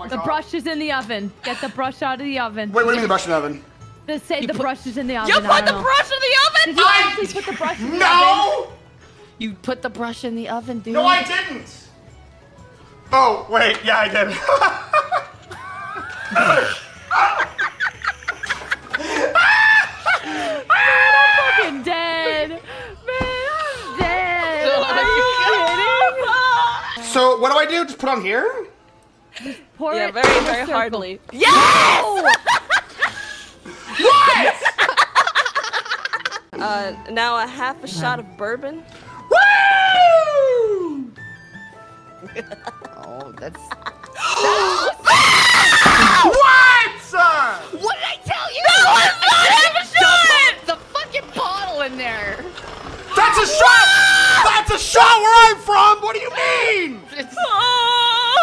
The brush is in the oven. Get the brush out of the oven. Wait, what do you mean the brush in the oven? Just say the brush is in the oven. You put the brush in the oven? Did you actually put the brush in the oven? No! You put the brush in the oven, dude. No, I didn't! Oh, wait, yeah, I did. I'm fucking dead. Man, I'm dead. Are you kidding? So, what do I do? Just put on here? Pour Yeah, it very, in a very circle. hardly. Yes! What? Now a half a shot of bourbon. Woo! Oh, that's